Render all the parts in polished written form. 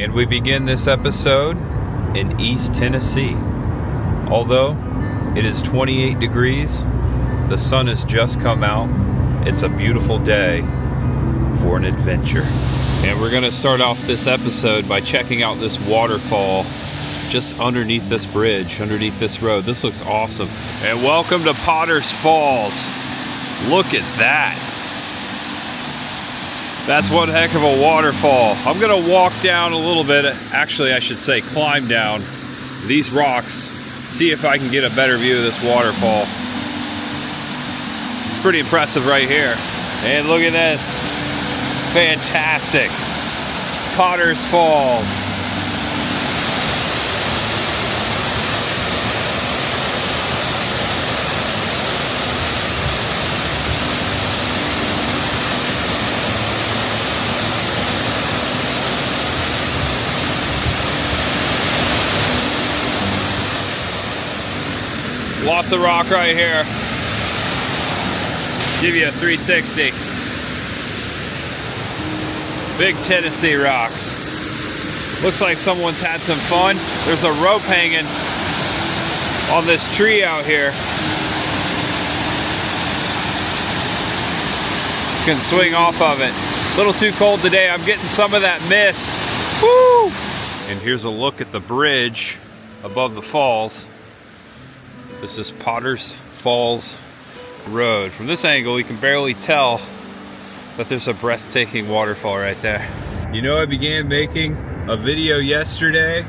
And we begin this episode in East Tennessee. Although it is 28 degrees, the sun has just come out. It's a beautiful day for an adventure. And we're going to start off this episode by checking out this waterfall just underneath this bridge, underneath this road. This looks awesome. And welcome to Potter's Falls. Look at that. That's one heck of a waterfall. I'm going to walk down a little bit. Actually, I should say climb down these rocks, see if I can get a better view of this waterfall. It's pretty impressive right here. And look at this. Fantastic. Potter's Falls. Lots of rock right here. Give you a 360. Big Tennessee rocks. Looks like someone's had some fun. There's a rope hanging on this tree out here. You can swing off of it. A little too cold today. I'm getting some of that mist. Woo! And here's a look at the bridge above the falls. This is Potter's Falls Road. From this angle, you can barely tell that there's a breathtaking waterfall right there. You know, I began making a video yesterday,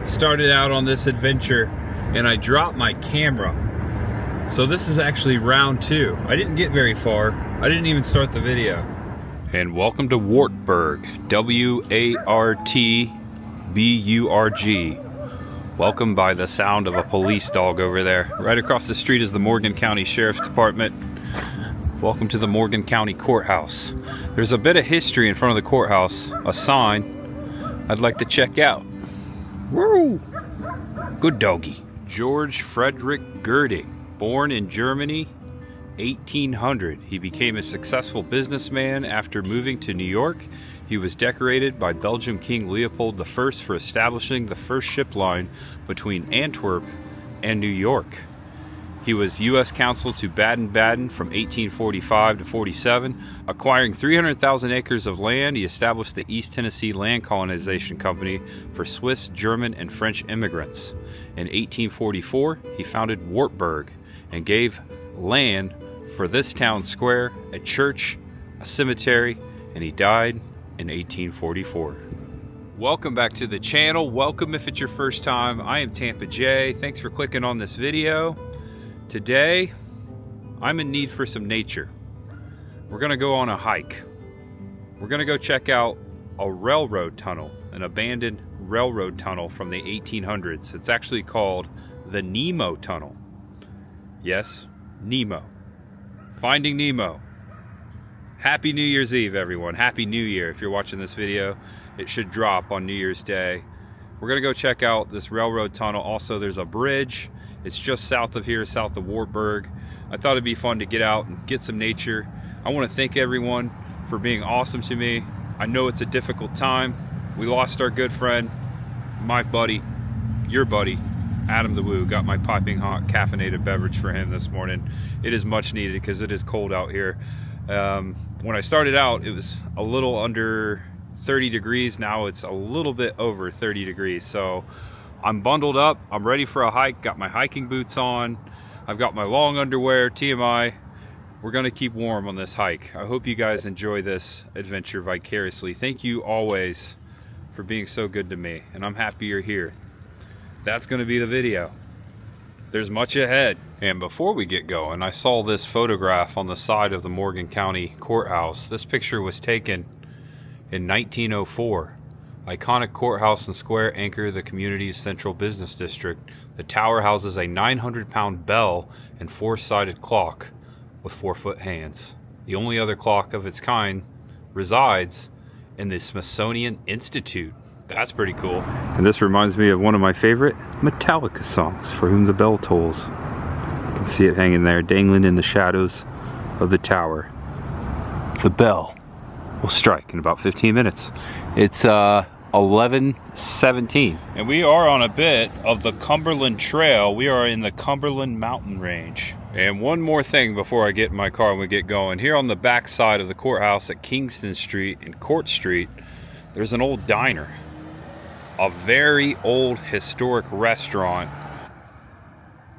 started out on this adventure, and I dropped my camera. So this is actually round 2. I didn't get very far. I didn't even start the video. And welcome to Wartburg, W-A-R-T-B-U-R-G. Welcome by the sound of a police dog over there. Right across the street is the Morgan County Sheriff's Department. Welcome to the Morgan County Courthouse. There's a bit of history in front of the courthouse, a sign I'd like to check out. Woo! Good doggy. George Frederick Gerding, born in Germany, 1800. He became a successful businessman after moving to New York. He was decorated by Belgian King Leopold I for establishing the first ship line between Antwerp and New York. He was U.S. consul to Baden-Baden from 1845 to 47. Acquiring 300,000 acres of land, he established the East Tennessee Land Colonization Company for Swiss, German, and French immigrants. In 1844, he founded Wartburg and gave land for this town square, a church, a cemetery, and he died in 1844. Welcome back to the channel. Welcome if it's your first time. I am Tampa J. Thanks for clicking on this video. Today, I'm in need for some nature. We're gonna go on a hike. We're gonna go check out a railroad tunnel, an abandoned railroad tunnel from the 1800s. It's actually called the Nemo Tunnel. Yes, Nemo. Finding Nemo. Happy New Year's Eve, everyone. Happy New Year. If you're watching this video, it should drop on New Year's Day. We're gonna go check out this railroad tunnel. Also, there's a bridge. It's just south of here, south of Wartburg. I thought it'd be fun to get out and get some nature. I want to thank everyone for being awesome to me. I know it's a difficult time. We lost our good friend, my buddy, your buddy, Adam the Woo. Got my piping hot caffeinated beverage for him this morning. It is much needed because it is cold out here. When I started out, it was a little under 30 degrees. Now it's a little bit over 30 degrees. So I'm bundled up, I'm ready for a hike, got my hiking boots on, I've got my long underwear, TMI. We're gonna keep warm on this hike. I hope you guys enjoy this adventure vicariously. Thank you always for being so good to me, and I'm happy you're here. That's gonna be the video. There's much ahead. And before we get going, I saw this photograph on the side of the Morgan County Courthouse. This picture was taken in 1904. Iconic courthouse and square anchor the community's central business district. The tower houses a 900-pound bell and 4-sided clock with 4-foot hands. The only other clock of its kind resides in the Smithsonian Institute. That's pretty cool. And this reminds me of one of my favorite Metallica songs, For Whom the Bell Tolls. You can see it hanging there, dangling in the shadows of the tower. The bell will strike in about 15 minutes. It's 11:17. And we are on a bit of the Cumberland Trail. We are in the Cumberland Mountain Range. And one more thing before I get in my car and we get going. Here on the back side of the courthouse at Kingston Street and Court Street, there's an old diner. A very old historic restaurant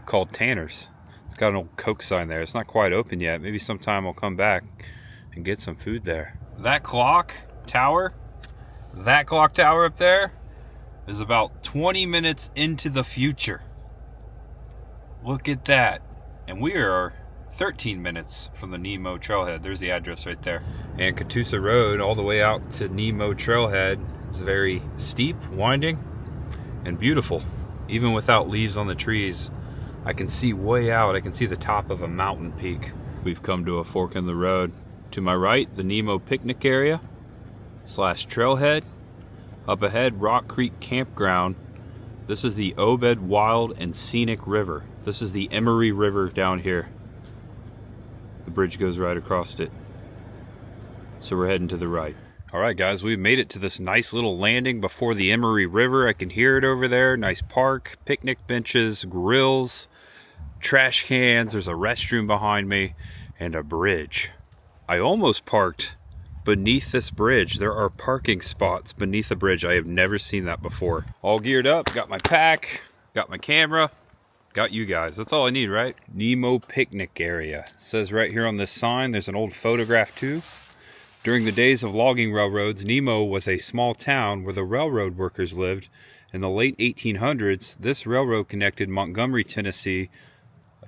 called Tanner's. It's got an old Coke sign there. It's not quite open yet. Maybe sometime I'll come back and get some food there. That clock tower up there is about 20 minutes into the future. Look at that. And we are 13 minutes from the Nemo trailhead. There's the address right there. And Catoosa Road all the way out to Nemo trailhead is very steep, winding, and beautiful. Even without leaves on the trees, I can see way out. I can see the top of a mountain peak. We've come to a fork in the road. To my right, the Nemo picnic area / trailhead. Up ahead, Rock Creek Campground. This is the Obed Wild and Scenic River. This is the Emery River down here. The bridge goes right across it. So we're heading to the right. All right, guys, we've made it to this nice little landing before the Emery River. I can hear it over there. Nice park, picnic benches, grills, trash cans. There's a restroom behind me and a bridge. I almost parked beneath this bridge. There are parking spots beneath the bridge. I have never seen that before. All geared up, got my pack, got my camera, got you guys. That's all I need, right? Nemo picnic area. It says right here on this sign, there's an old photograph too. During the days of logging railroads, Nemo was a small town where the railroad workers lived. In the late 1800s, this railroad connected Montgomery, Tennessee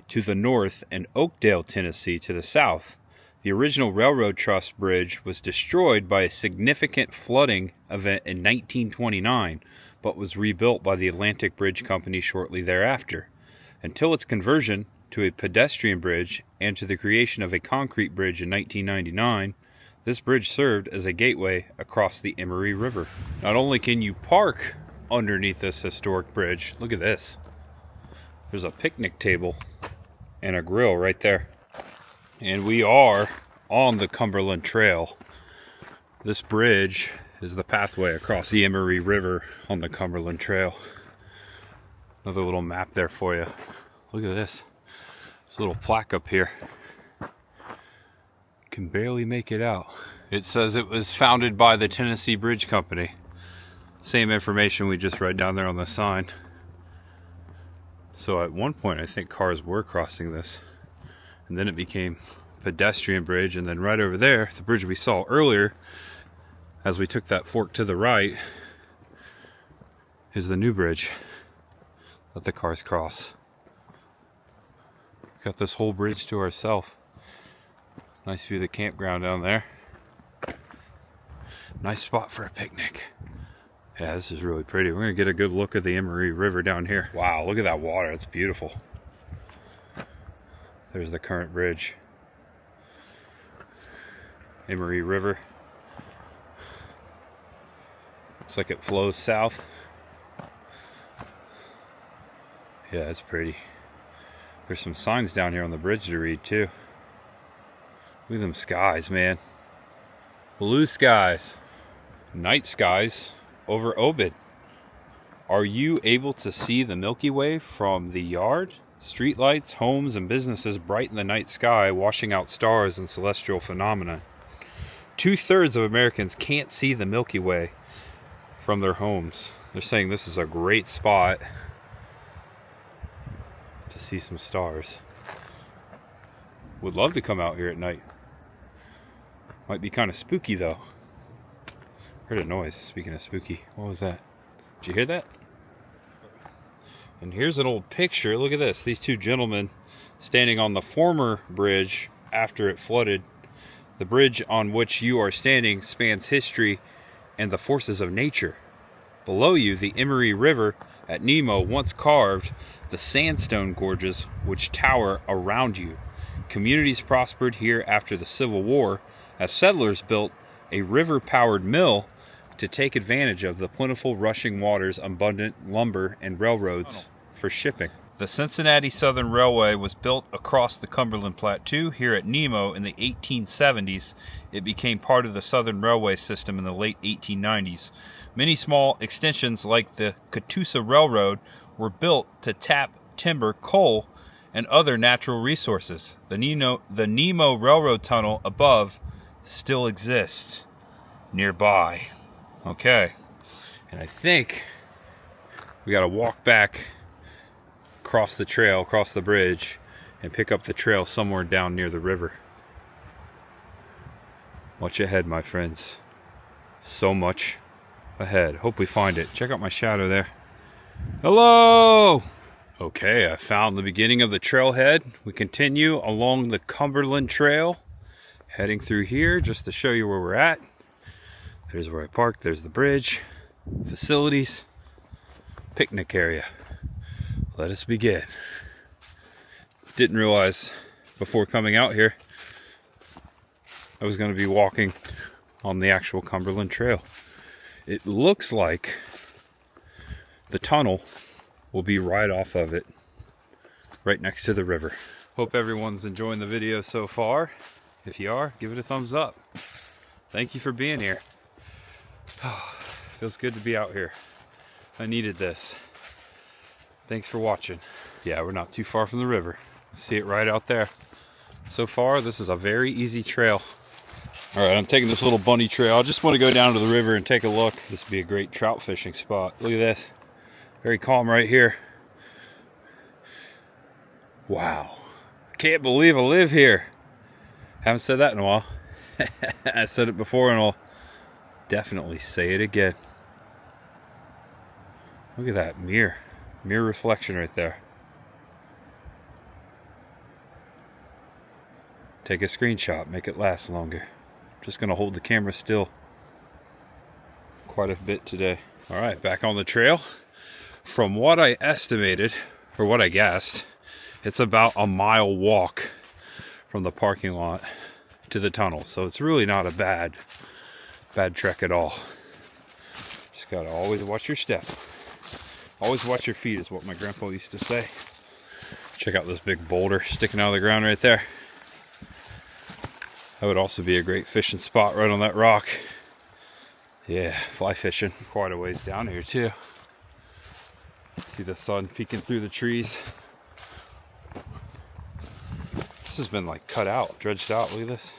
to the north and Oakdale, Tennessee to the south. The original railroad truss bridge was destroyed by a significant flooding event in 1929, but was rebuilt by the Atlantic Bridge Company shortly thereafter. Until its conversion to a pedestrian bridge and to the creation of a concrete bridge in 1999, this bridge served as a gateway across the Emery River. Not only can you park underneath this historic bridge, look at this. There's a picnic table and a grill right there. And we are on the Cumberland Trail. This bridge is the pathway across the Emery River on the Cumberland Trail. Another little map there for you. Look at this. This little plaque up here. Can barely make it out. It says it was founded by the Tennessee Bridge Company. Same information we just read down there on the sign. So at one point I think cars were crossing this. And then it became pedestrian bridge, and then right over there, the bridge we saw earlier, as we took that fork to the right, is the new bridge that the cars cross. Got this whole bridge to ourselves. Nice view of the campground down there. Nice spot for a picnic. Yeah, this is really pretty. We're gonna get a good look at the Emery River down here. Wow, look at that water, it's beautiful. There's the current bridge. Emery River. Looks like it flows south. Yeah, it's pretty. There's some signs down here on the bridge to read too. Look at them skies, man. Blue skies. Night skies over Obed. Are you able to see the Milky Way from the yard? Streetlights, homes, and businesses brighten the night sky, washing out stars and celestial phenomena. 2/3 of Americans can't see the Milky Way from their homes. They're saying this is a great spot to see some stars. Would love to come out here at night. Might be kind of spooky though. Heard a noise, speaking of spooky. What was that? Did you hear that? And here's an old picture. Look at this. These two gentlemen standing on the former bridge after it flooded. The bridge on which you are standing spans history and the forces of nature. Below you, the Emery River at Nemo once carved the sandstone gorges which tower around you. Communities prospered here after the Civil War as settlers built a river-powered mill to take advantage of the plentiful rushing waters, abundant lumber, and railroads for shipping. The Cincinnati Southern Railway was built across the Cumberland Plateau here at Nemo in the 1870s. It became part of the Southern Railway system in the late 1890s. Many small extensions like the Catoosa Railroad were built to tap timber, coal, and other natural resources. The Nemo Railroad Tunnel above still exists nearby. Okay, and I think we got to walk back across the trail, across the bridge, and pick up the trail somewhere down near the river. Watch ahead, my friends. So much ahead. Hope we find it. Check out my shadow there. Hello! Okay, I found the beginning of the trailhead. We continue along the Cumberland Trail, heading through here just to show you where we're at. There's where I parked. There's the bridge, facilities, picnic area. Let us begin. Didn't realize before coming out here I was going to be walking on the actual Cumberland Trail. It looks like the tunnel will be right off of it, right next to the river. Hope everyone's enjoying the video so far. If you are, give it a thumbs up. Thank you for being here. Oh, feels good to be out here. I needed this. Thanks for watching. Yeah, we're not too far from the river. See it right out there. So far, this is a very easy trail. All right, I'm taking this little bunny trail. I just want to go down to the river and take a look. This would be a great trout fishing spot. Look at this. Very calm right here. Wow. Can't believe I live here. Haven't said that in a while. I said it before and I'll definitely say it again. Look at that mirror reflection right there. Take a screenshot, make it last longer. Just gonna hold the camera still quite a bit today. All right, back on the trail. From what I estimated, or what I guessed, it's about a mile walk from the parking lot to the tunnel. So it's really not a bad trek at all. Just gotta always watch your step. Always watch your feet is what my grandpa used to say. Check out this big boulder sticking out of the ground right there. That would also be a great fishing spot right on that rock. Yeah, fly fishing. Quite a ways down here too. See the sun peeking through the trees. This has been like cut out, dredged out. Look at this.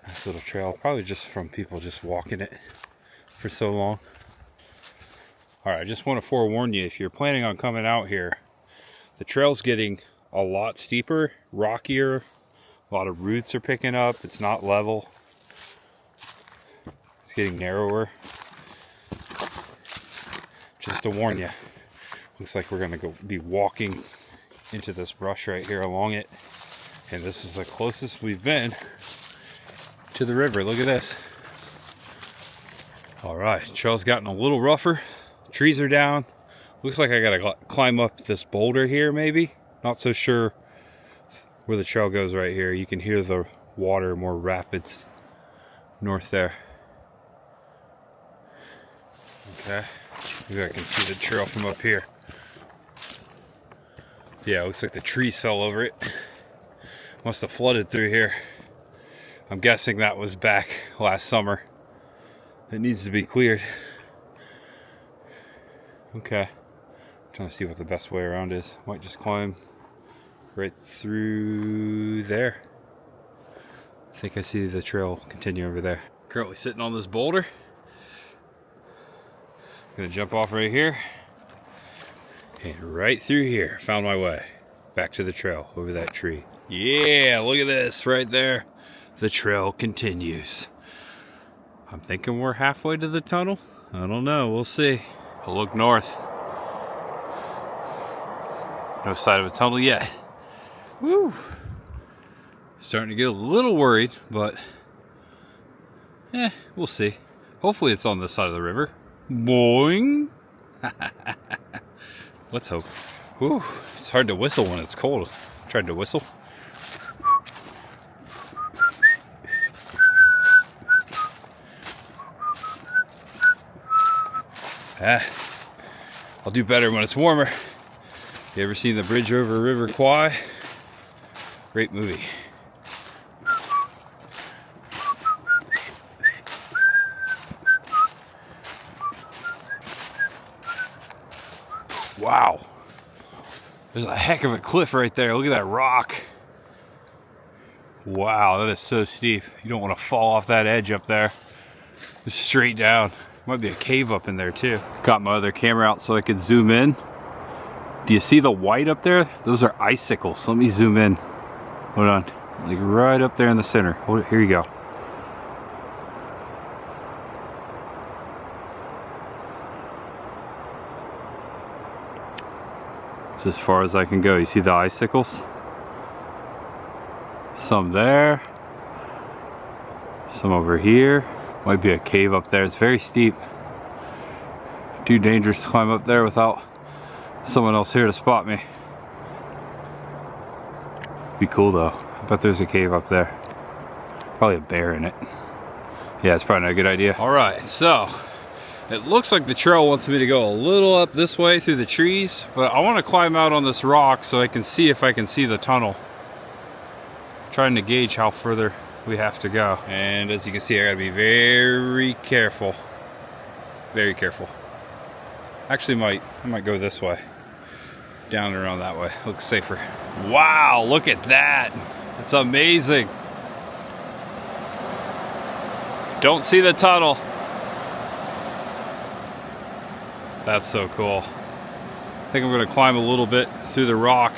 Nice little trail. Probably just from people just walking it for so long. Alright, I just want to forewarn you, if you're planning on coming out here, the trail's getting a lot steeper, rockier, a lot of roots are picking up, it's not level, it's getting narrower. Just to warn you, looks like we're going to be walking into this brush right here along it, and this is the closest we've been to the river. Look at this. Alright, trail's gotten a little rougher, trees are down, looks like I gotta climb up this boulder here maybe. Not so sure where the trail goes right here. You can hear the water, more rapids north there. Okay, maybe I can see the trail from up here. Yeah, it looks like the trees fell over it. Must have flooded through here. I'm guessing that was back last summer. It needs to be cleared. Okay, I'm trying to see what the best way around is. Might just climb right through there. I think I see the trail continue over there. Currently sitting on this boulder. Gonna jump off right here and right through here. Found my way back to the trail over that tree. Yeah, look at this right there. The trail continues. I'm thinking we're halfway to the tunnel. I don't know, we'll see. I'll look north. No sign of a tunnel yet. Woo! Starting to get a little worried, but we'll see. Hopefully it's on this side of the river. Boing! Let's hope. Whew, it's hard to whistle when it's cold. Tried to whistle. I'll do better when it's warmer. You ever seen The Bridge Over River Kwai? Great movie. Wow. There's a heck of a cliff right there. Look at that rock. Wow, that is so steep. You don't want to fall off that edge up there. Just straight down. Might be a cave up in there too. Got my other camera out so I could zoom in. Do you see the white up there? Those are icicles. Let me zoom in. Hold on. Like right up there in the center. Hold it. Here you go. It's as far as I can go. You see the icicles? Some there. Some over here. Might be a cave up there. It's very steep. Too dangerous to climb up there without someone else here to spot me. Be cool though. I bet there's a cave up there. Probably a bear in it. Yeah, it's probably not a good idea. Alright, so it looks like the trail wants me to go a little up this way through the trees, but I want to climb out on this rock so I can see if I can see the tunnel. Trying to gauge how further we have to go. And as you can see, I gotta be very careful. Very careful. Actually, I might go this way. Down and around that way. Looks safer. Wow, look at that. That's amazing. Don't see the tunnel. That's so cool. I think I'm gonna climb a little bit through the rock.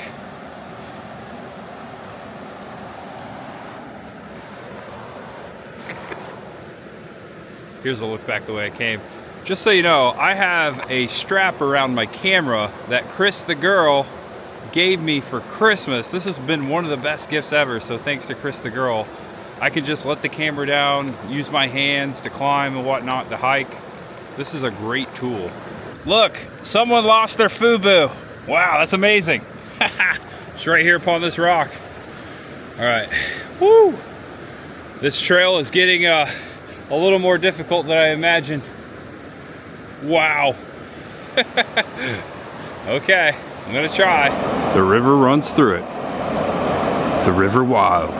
Here's a look back the way I came. Just so you know, I have a strap around my camera that Chris the girl gave me for Christmas. This has been one of the best gifts ever, so thanks to Chris the girl. I can just let the camera down, use my hands to climb and whatnot, to hike. This is a great tool. Look, someone lost their FUBU. Wow, that's amazing. It's right here upon this rock. All right, woo! This trail is getting a little more difficult than I imagined. Wow. Okay, I'm gonna try. The river runs through it. The River Wild.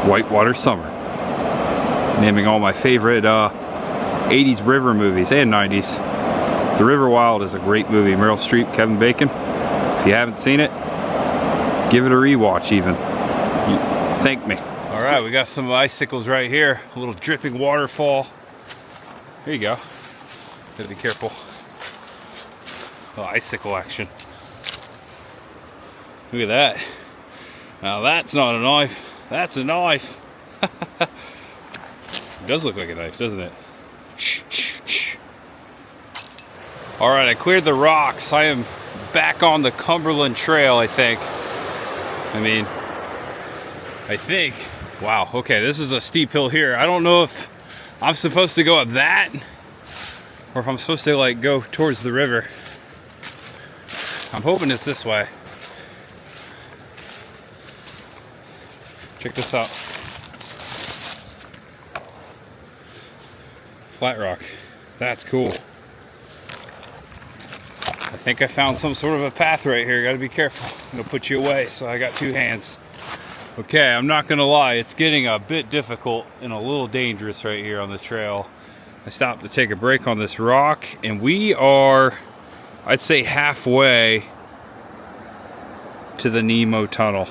Whitewater Summer. Naming all my favorite 80s river movies and 90s. The River Wild is a great movie. Meryl Streep, Kevin Bacon. If you haven't seen it, give it a rewatch even. Thank me. All right, we got some icicles right here. A little dripping waterfall. There you go. Gotta be careful. Oh, icicle action. Look at that. Now that's not a knife. That's a knife. It does look like a knife, doesn't it? All right, I cleared the rocks. I am back on the Cumberland Trail, I think. I think. Wow, okay, this is a steep hill here. I don't know if I'm supposed to go up that or if I'm supposed to like go towards the river. I'm hoping it's this way. Check this out. Flat rock. That's cool. I think I found some sort of a path right here. Gotta be careful. I'm gonna put you away, so I got two hands. Okay, I'm not gonna lie, it's getting a bit difficult and a little dangerous right here on the trail. I stopped to take a break on this rock, and we are, I'd say, halfway to the Nemo tunnel.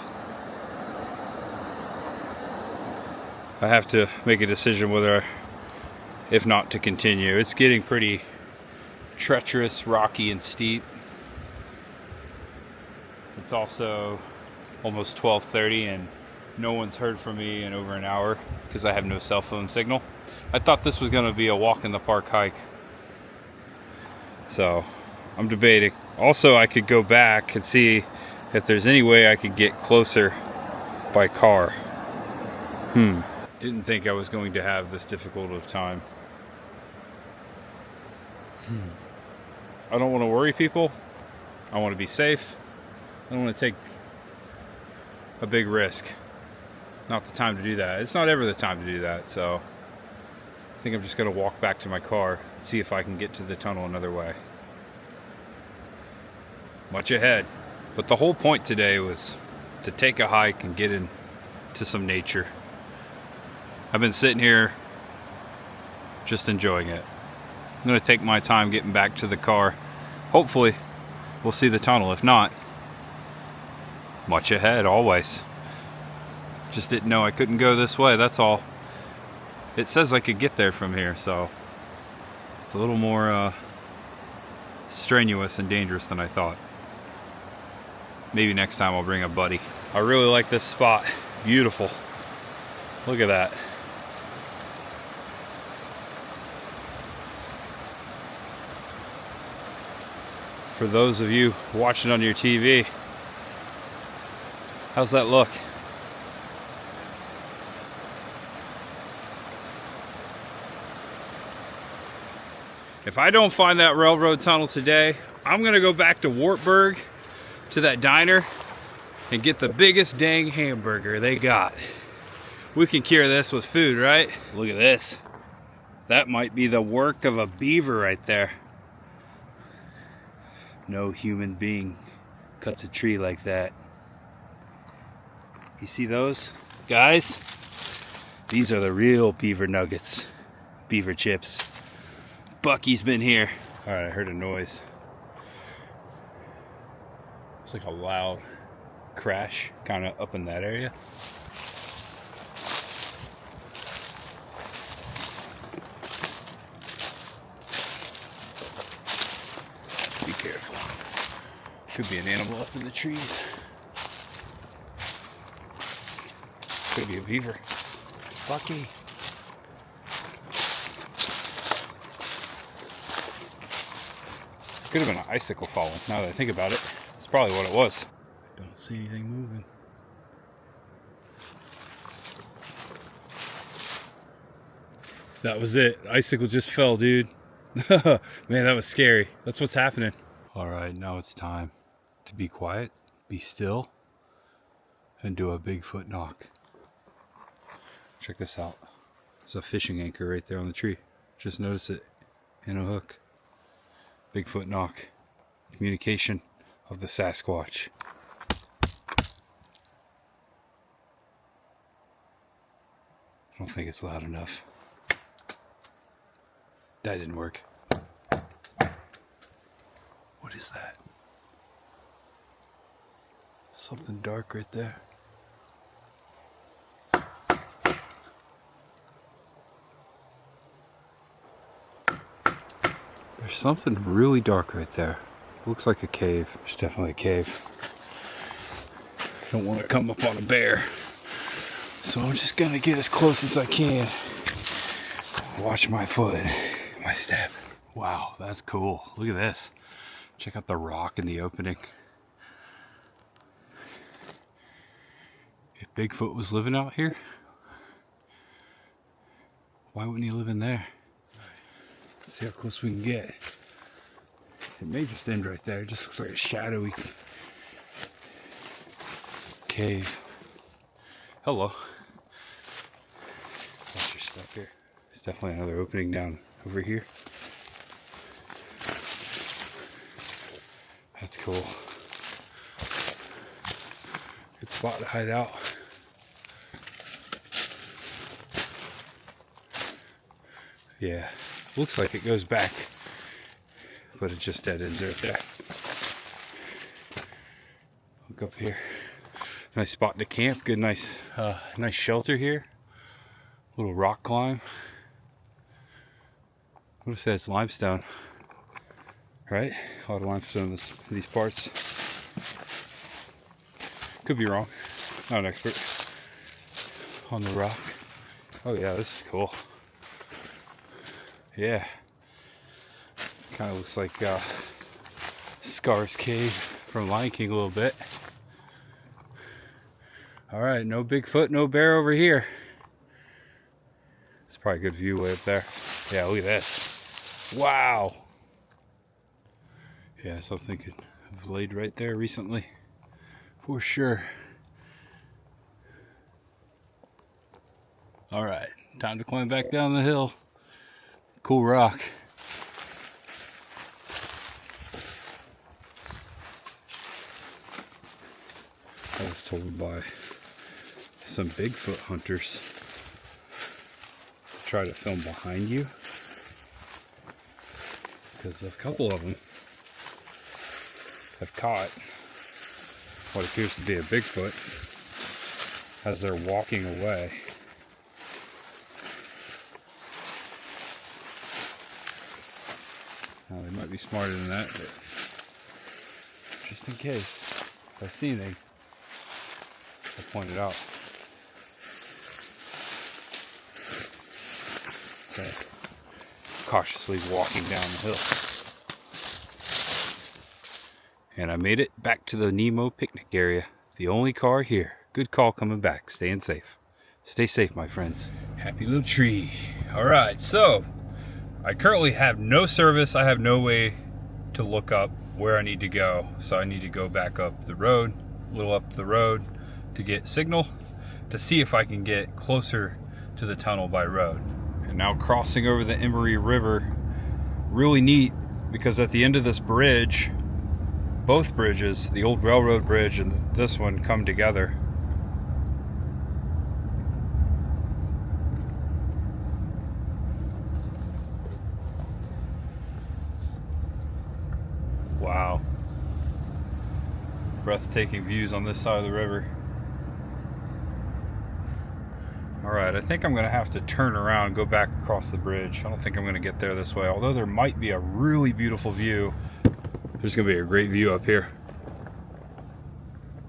I have to make a decision whether, if not, to continue. It's getting pretty treacherous, rocky, and steep. It's also almost 12:30 and no one's heard from me in over an hour because I have no cell phone signal. I thought this was going to be a walk in the park hike, so I'm debating. Also, I could go back and see if there's any way I could get closer by car. Didn't think I was going to have this difficult of time. I don't want to worry people. I want to be safe. I don't want to take a big risk. Not the time to do that. It's not ever the time to do that, so I think I'm just going to walk back to my car, see if I can get to the tunnel another way. much ahead. But the whole point today was to take a hike and get into some nature. I've been sitting here just enjoying it. I'm gonna take my time getting back to the car. Hopefully we'll see the tunnel. If not, much ahead always. Just didn't know I couldn't go this way, that's all. It says I could get there from here, so it's a little more strenuous and dangerous than I thought. Maybe next time I'll bring a buddy. I really like this spot. Beautiful. Look at that. For those of you watching on your TV, how's that look? If I don't find that railroad tunnel today, I'm gonna go back to Wartburg, to that diner, and get the biggest dang hamburger they got. We can cure this with food, right? Look at this. That might be the work of a beaver right there. No human being cuts a tree like that. You see those? Guys, these are the real beaver nuggets. Beaver chips. Bucky's been here. All right, I heard a noise. It's like a loud crash kind of up in that area. Be careful. Could be an animal up in the trees. Could be a beaver. Bucky. Could have been an icicle falling, now that I think about it. It's probably what it was. Don't see anything moving. That was it. Icicle just fell, dude. Man, that was scary. That's what's happening. Alright, now it's time to be quiet, be still, and do a Bigfoot knock. Check this out. There's a fishing anchor right there on the tree. Just notice it. And a hook. Bigfoot knock. Communication of the Sasquatch. I don't think it's loud enough. That didn't work. What is that? Something dark right there. There's something really dark right there. Looks like a cave. There's definitely a cave. Don't want to come up on a bear. So I'm just gonna get as close as I can. Watch my foot, my step. Wow, that's cool. Look at this. Check out the rock in the opening. If Bigfoot was living out here, why wouldn't he live in there? Let's see how close we can get. It may just end right there. It just looks like a shadowy cave. Hello. Watch your step here. There's definitely another opening down over here. That's cool. Good spot to hide out. Yeah, looks like it goes back, but it just dead ends right there. Look up here. Nice spot to camp. Good, nice shelter here. Little rock climb. What if that's limestone? Right? A lot of limestone in these parts. Could be wrong. Not an expert on the rock. Oh yeah, this is cool. Yeah. Kind of looks like Scar's Cave from Lion King a little bit. Alright, no Bigfoot, no bear over here. It's probably a good view way up there. Yeah, look at this. Wow. Yeah, something could have laid right there recently. For sure. Alright, time to climb back down the hill. Cool rock. I was told by some Bigfoot hunters to try to film behind you, because a couple of them have caught what appears to be a Bigfoot as they're walking away. Now, they might be smarter than that, but just in case, if I see anything, I'll point it out. Okay. Cautiously walking down the hill. And I made it back to the Nemo picnic area. The only car here. Good call coming back. Staying safe. Stay safe, my friends. Happy little tree. Alright, so I currently have no service. I have no way to look up where I need to go. So I need to go back up the road, a little up the road to get signal to see if I can get closer to the tunnel by road. And now crossing over the Emery River. Really neat, because at the end of this bridge, both bridges, the old railroad bridge and this one, come together. Wow. Breathtaking views on this side of the river. Alright, I think I'm going to have to turn around and go back across the bridge. I don't think I'm going to get there this way, although there might be a really beautiful view. There's going to be a great view up here.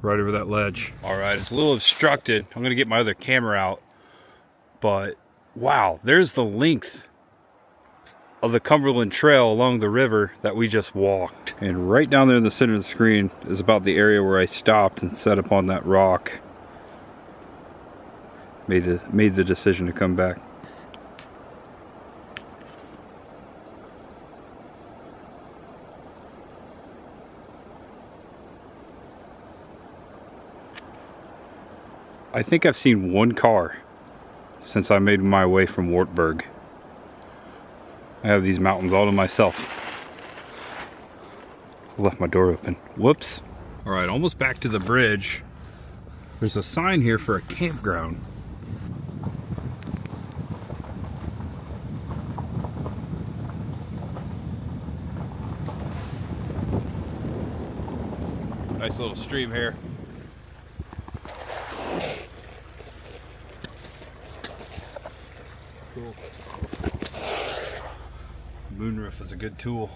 Right over that ledge. Alright, it's a little obstructed. I'm going to get my other camera out. But, wow, there's the length of the Cumberland Trail along the river that we just walked. And right down there in the center of the screen is about the area where I stopped and set up on that rock. Made the decision to come back. I think I've seen one car since I made my way from Wartburg. I have these mountains all to myself. Left my door open. Whoops. Alright, almost back to the bridge. There's a sign here for a campground. Nice little stream here. Cool. Moonroof is a good tool.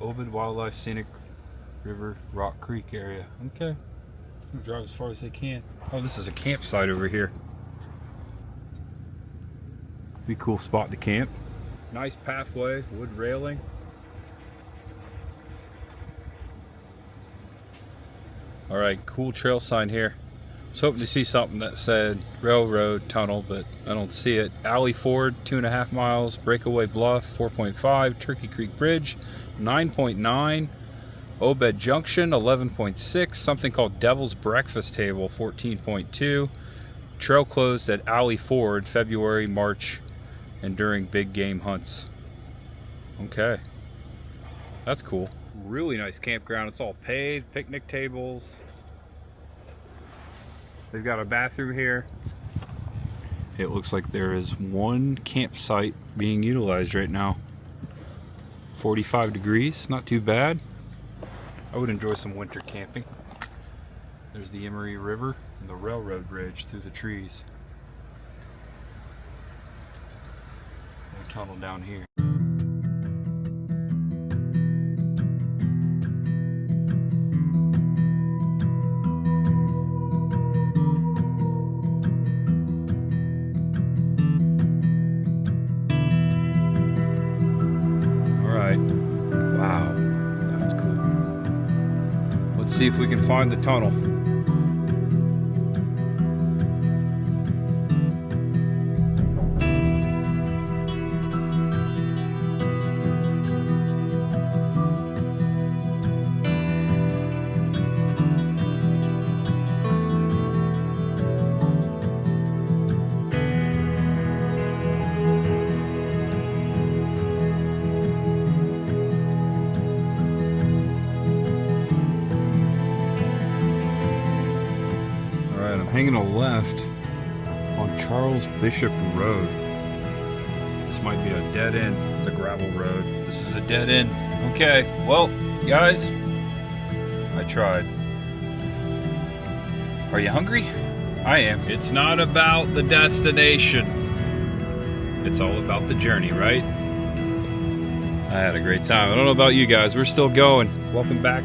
Ovid Wildlife Scenic River Rock Creek area. Okay. I'll drive as far as they can. Oh, this is a campsite over here. Be a cool spot to camp. Nice pathway, wood railing. Alright, cool trail sign here. I was hoping to see something that said railroad tunnel, but I don't see it. Alley Ford, 2.5 miles. Breakaway Bluff, 4.5. Turkey Creek Bridge, 9.9. Obed Junction, 11.6. Something called Devil's Breakfast Table, 14.2. Trail closed at Alley Ford, February, March, and during big game hunts. Okay. That's cool. Really nice campground. It's all paved, picnic tables. They've got a bathroom here. It looks like there is one campsite being utilized right now. 45 degrees, not too bad. I would enjoy some winter camping. There's the Emery River and the railroad bridge through the trees. No tunnel down here. Wow, that's cool. Let's see if we can find the tunnel. hanging a left on Charles Bishop Road. This might be a dead end. It's a gravel road. This is a dead end. Okay, well, guys, I tried. Are you hungry? I am. It's not about the destination. It's all about the journey, right? I had a great time. I don't know about you guys. We're still going. Welcome back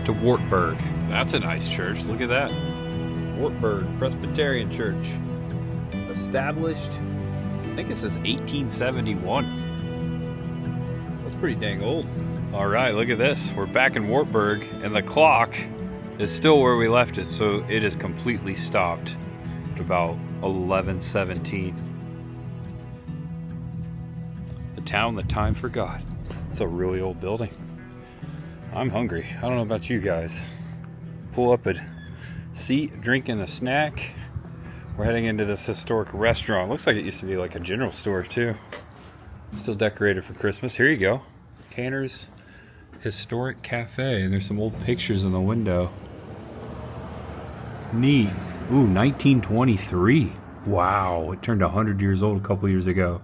to Wartburg. That's a nice church. Look at that. Wartburg Presbyterian Church. Established, I think it says 1871. That's pretty dang old. All right, look at this. We're back in Wartburg, and the clock is still where we left it, so it is completely stopped at about 11:17. The town that time forgot. It's a really old building. I'm hungry. I don't know about you guys. Pull up a seat, drinking a snack. We're heading into this historic restaurant. Looks like it used to be like a general store too. Still decorated for Christmas. Here you go. Tanner's Historic Cafe. And there's some old pictures in the window. Neat. Ooh, 1923. Wow, it turned 100 years old a couple years ago.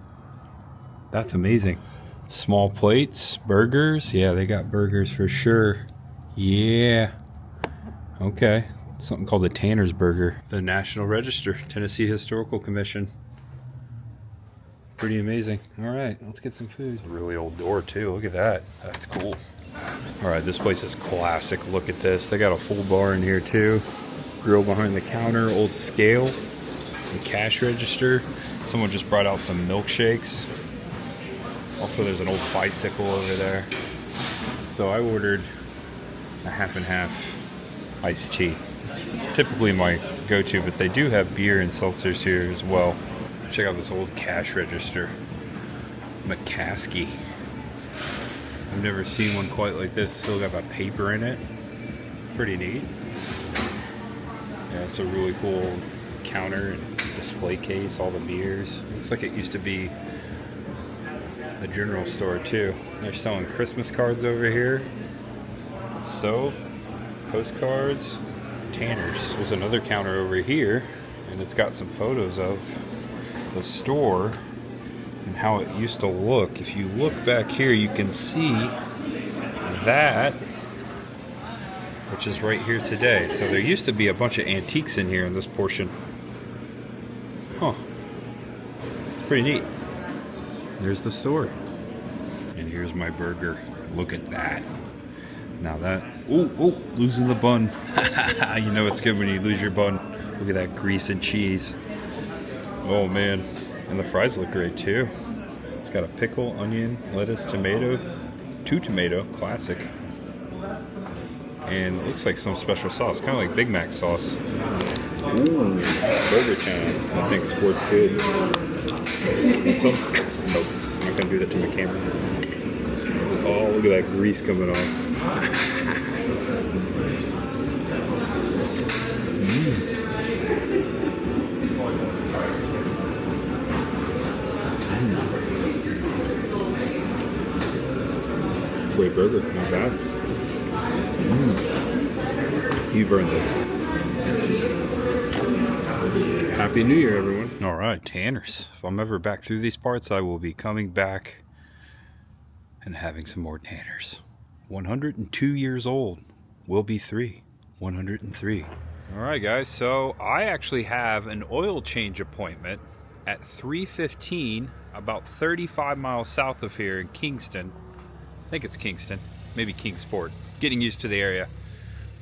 That's amazing. Small plates, burgers. Yeah, they got burgers for sure. Yeah. Okay. Something called the Tanner's Burger. The National Register, Tennessee Historical Commission. Pretty amazing. All right, let's get some food. It's a really old door too. Look at that. That's cool. All right, this place is classic. Look at this. They got a full bar in here too. Grill behind the counter, old scale, the cash register. Someone just brought out some milkshakes. Also, there's an old bicycle over there. So I ordered a half and half iced tea. It's typically my go-to, but they do have beer and seltzers here as well. Check out this old cash register. McCaskey. I've never seen one quite like this. Still got that paper in it. Pretty neat. Yeah, it's a really cool counter and display case, all the beers. Looks like it used to be a general store too. They're selling Christmas cards over here. Soap, postcards. Tanner's. There's another counter over here, and it's got some photos of the store and how it used to look. If you look back here, you can see that, which is right here today. So there used to be a bunch of antiques in here in this portion. Huh. Pretty neat. There's the store. And here's my burger. Look at that. Now that, losing the bun. You know it's good when you lose your bun. Look at that grease and cheese. Oh man, and the fries look great too. It's got a pickle, onion, lettuce, tomato, 2 tomato, classic. And it looks like some special sauce, kind of like Big Mac sauce. Ooh, burger time. I think sport's good. Want some? Nope, I'm not gonna do that to my camera. Oh, look at that grease coming off. Great burger, not bad. You've earned this. Happy New Year, everyone. All right, Tanner's. If I'm ever back through these parts, I will be coming back and having some more Tanner's. 102 years old. Will be 103. All right, guys. So I actually have an oil change appointment at 3:15, about 35 miles south of here in Kingston. I think it's Kingston, maybe Kingsport. Getting used to the area.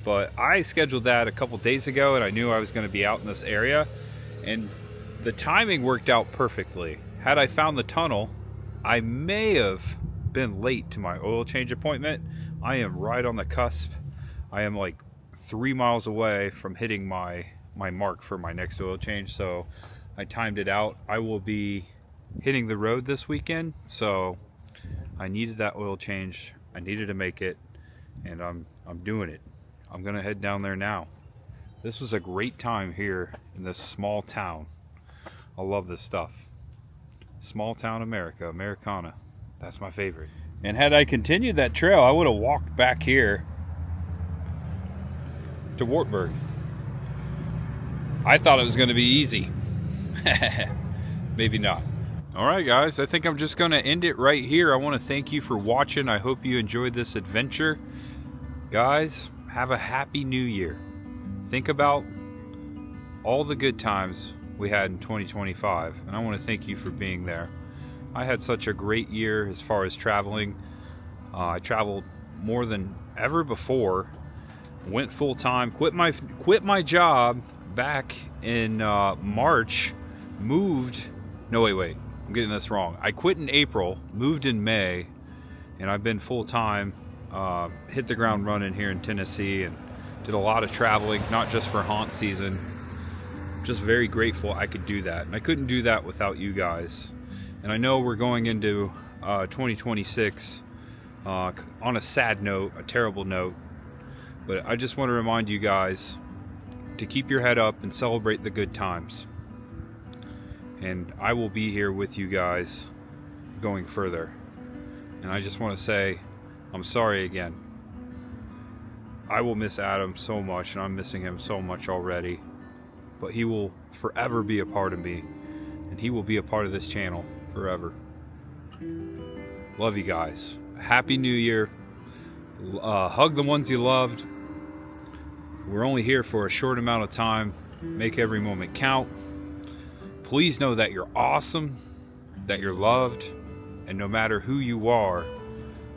But I scheduled that a couple days ago, and I knew I was going to be out in this area. And the timing worked out perfectly. Had I found the tunnel, I may have been late to my oil change appointment. I am right on the cusp. I am like 3 miles away from hitting my mark for my next oil change, so I timed it out. I will be hitting the road this weekend, so I needed that oil change. I needed to make it, and I'm doing it. I'm gonna head down there now. This was a great time here in this small town. I love this stuff. Small town America, Americana. That's my favorite. And had I continued that trail, I would have walked back here to Wartburg. I thought it was going to be easy. Maybe not. Alright guys, I think I'm just going to end it right here. I want to thank you for watching. I hope you enjoyed this adventure. Guys, have a happy new year. Think about all the good times we had in 2025, and I want to thank you for being there. I had such a great year as far as traveling. I traveled more than ever before. Went full-time, quit my job back in March, moved, no wait, I'm getting this wrong. I quit in April, moved in May, and I've been full-time, hit the ground running here in Tennessee, and did a lot of traveling, not just for haunt season. Just very grateful I could do that, and I couldn't do that without you guys. And I know we're going into 2026 on a sad note, a terrible note, but I just want to remind you guys to keep your head up and celebrate the good times. And I will be here with you guys going further. And I just want to say, I'm sorry again. I will miss Adam so much, and I'm missing him so much already. But he will forever be a part of me, and he will be a part of this channel forever. Love you guys. Happy New Year. Hug the ones you loved. We're only here for a short amount of time. Make every moment count. Please know that you're awesome, that you're loved, and no matter who you are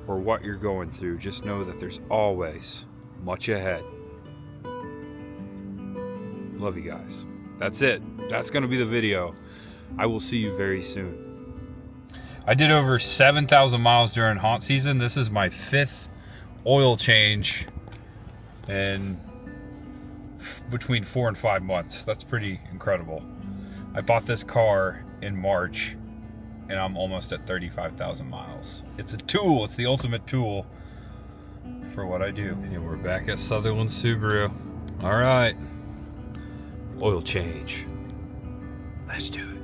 or what you're going through, just know that there's always much ahead. Love you guys. That's it. That's going to be the video. I will see you very soon. I did over 7,000 miles during haunt season. This is my 5th oil change in between 4 and 5 months. That's pretty incredible. I bought this car in March, and I'm almost at 35,000 miles. It's a tool. It's the ultimate tool for what I do. And we're back at Sutherland Subaru. All right. Oil change. Let's do it.